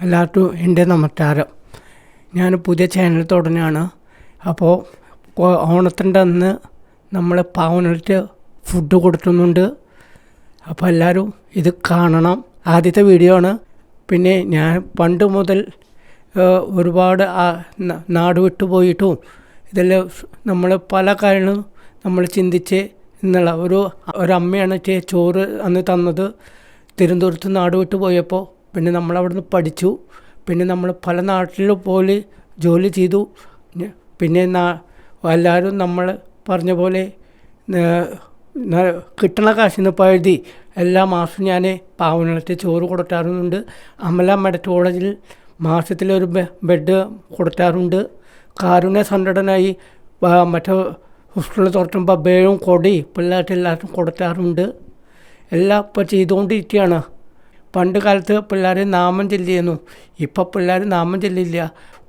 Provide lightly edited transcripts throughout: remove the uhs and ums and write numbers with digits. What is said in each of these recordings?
എല്ലാവർക്കും എൻ്റെ നമസ്കാരം. ഞാൻ പുതിയ ചാനൽ തുടങ്ങുകയാണ്. അപ്പോൾ ഓണത്തിൻ്റെ അന്ന് നമ്മൾ പാവങ്ങൾക്ക് ഫുഡ് കൊടുക്കുന്നുണ്ട്. അപ്പോൾ എല്ലാവരും ഇത് കാണണം. ആദ്യത്തെ വീഡിയോ ആണ്. പിന്നെ ഞാൻ പണ്ട് മുതൽ ഒരുപാട് നാട് വിട്ടു പോയിട്ടും ഇതെല്ലാം നമ്മൾ പല കാര്യങ്ങളും നമ്മൾ ചിന്തിച്ച് എന്നുള്ള ഒരമ്മയാണ് ചോറ് അന്ന് തന്നത്. തിരുവനന്തപുരത്ത് നാട് വിട്ടു പോയപ്പോൾ പിന്നെ നമ്മളവിടുന്ന് പഠിച്ചു. പിന്നെ നമ്മൾ പല നാട്ടിലും പോയി ജോലി ചെയ്തു. പിന്നെ എല്ലാവരും നമ്മൾ പറഞ്ഞ പോലെ കിട്ടണ കാശിന് പഴുതി എല്ലാ മാസവും ഞാൻ പാവങ്ങൾക്ക് ചോറ് കൊടുക്കാറുണ്ട്. അമല മെഡിക്കൽ കോളേജിൽ മാസത്തിലൊരു ബെഡ് കൊടുക്കാറുണ്ട്. കാരുണ്യ സംഘടനയായി മറ്റേ സ്കൂളിൽ തുറക്കുമ്പോൾ ബേഴും കൊടി പിള്ളേർക്ക് എല്ലാവർക്കും കൊടുക്കാറുണ്ട്. എല്ലാം ഇപ്പോൾ ചെയ്തുകൊണ്ടിരിക്കുകയാണ്. പണ്ട് കാലത്ത് പിള്ളേർ നാമം ചൊല്ലിയിരുന്നു. ഇപ്പോൾ പിള്ളേർ നാമം ചൊല്ലില്ല.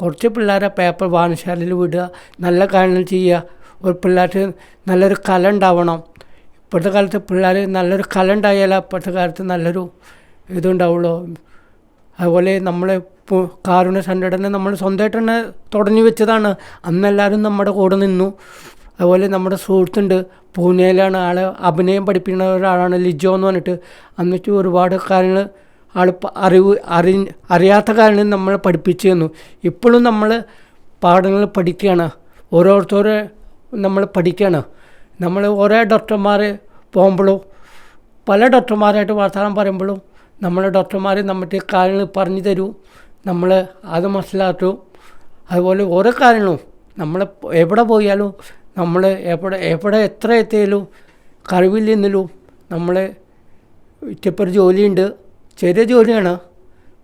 കുറച്ച് പിള്ളേരെ പേപ്പർ വായനശാലയിൽ വിടുക, നല്ല കാര്യങ്ങൾ ചെയ്യുക. ഒരു പിള്ളേർക്ക് നല്ലൊരു കല ഉണ്ടാവണം. ഇപ്പോഴത്തെ കാലത്ത് പിള്ളേർ നല്ലൊരു കല ഉണ്ടായാലേ ഇപ്പോഴത്തെ കാലത്ത് നല്ലൊരു ഇതുണ്ടാവുള്ളൂ. അതുപോലെ നമ്മൾ കാരുണ്യ സംഘടന നമ്മൾ സ്വന്തമായിട്ട് തന്നെ തുടങ്ങി വെച്ചതാണ്. അന്നെല്ലാവരും നമ്മുടെ കൂടെ നിന്നു. അതുപോലെ നമ്മുടെ സുഹൃത്തുണ്ട്, പൂനെയിലാണ്. അഭിനയം പഠിപ്പിക്കുന്ന ഒരാളാണ്, ലിജോ എന്ന് പറഞ്ഞിട്ട്. എന്നിട്ട് ഒരുപാട് കാര്യങ്ങൾ അറിയാത്ത കാര്യങ്ങൾ നമ്മൾ പഠിപ്പിച്ചു തന്നു. ഇപ്പോഴും നമ്മൾ പാഠങ്ങൾ പഠിക്കുകയാണ്. ഓരോരുത്തരെ നമ്മൾ പഠിക്കുകയാണ്. നമ്മൾ ഓരോ ഡോക്ടർമാർ പോകുമ്പോഴും പല ഡോക്ടർമാരായിട്ട് വർത്തമാനം പറയുമ്പോഴും നമ്മളെ ഡോക്ടർമാർ നമുക്ക് കാര്യങ്ങൾ പറഞ്ഞു തരും. നമ്മൾ അത് മനസ്സിലാക്കും. അതുപോലെ ഓരോ കാര്യങ്ങളും നമ്മൾ എവിടെ പോയാലും നമ്മൾ എവിടെ എത്ര എത്തിയാലും കഴിവില്ലെന്നിലും നമ്മൾ ഇപ്പോൾ ഒരു ജോലിയുണ്ട്, ചെറിയ ജോലിയാണ്.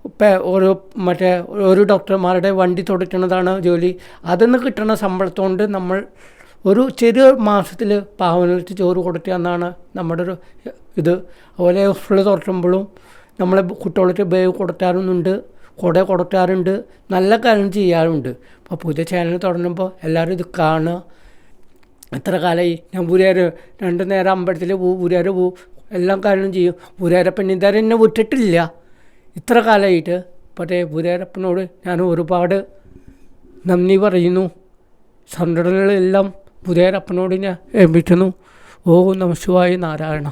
ഇപ്പം ഒരു ഡോക്ടർമാരുടെ വണ്ടി തുടയ്ക്കുന്നതാണ് ജോലി. അതിന്ന് കിട്ടുന്ന ശമ്പളത്തോണ്ട് നമ്മൾ ഒരു ചെറിയ മാസത്തിൽ പാവങ്ങൾക്ക് ചോറ് കൊടുക്കുക എന്നാണ് നമ്മുടെ ഒരു ഇത്. അതുപോലെ സ്കൂൾ തുറക്കുമ്പോഴും നമ്മൾ കുട്ടികൾക്ക് ബാഗ് കൊടുക്കാറുണ്ട്, കുട കൊടുക്കാറുണ്ട്, നല്ല കാര്യം ചെയ്യാറുണ്ട്. അപ്പോൾ പുതിയ ചാനൽ തുടങ്ങുമ്പോൾ എല്ലാവരും ഇത് കാണുക. എത്ര കാലമായി ഞാൻ പുരിയാർ 2 നേരം അമ്പലത്തിൽ പോവും, പുരിയാർ പോവും, എല്ലാം കാര്യങ്ങളും ചെയ്യും. പുരിയാരപ്പൻ ഇതുവരെ എന്നെ വിട്ടിട്ടില്ല ഇത്ര കാലമായിട്ട്. പക്ഷേ പുരിയാരപ്പനോട് ഞാൻ ഒരുപാട് നന്ദി പറയുന്നു. സംഘടനകളെല്ലാം പുരിയാരപ്പനോട് ഞാൻ ഏൽപ്പിക്കുന്നു. ഓം നമഃ ശിവായ നാരായണ.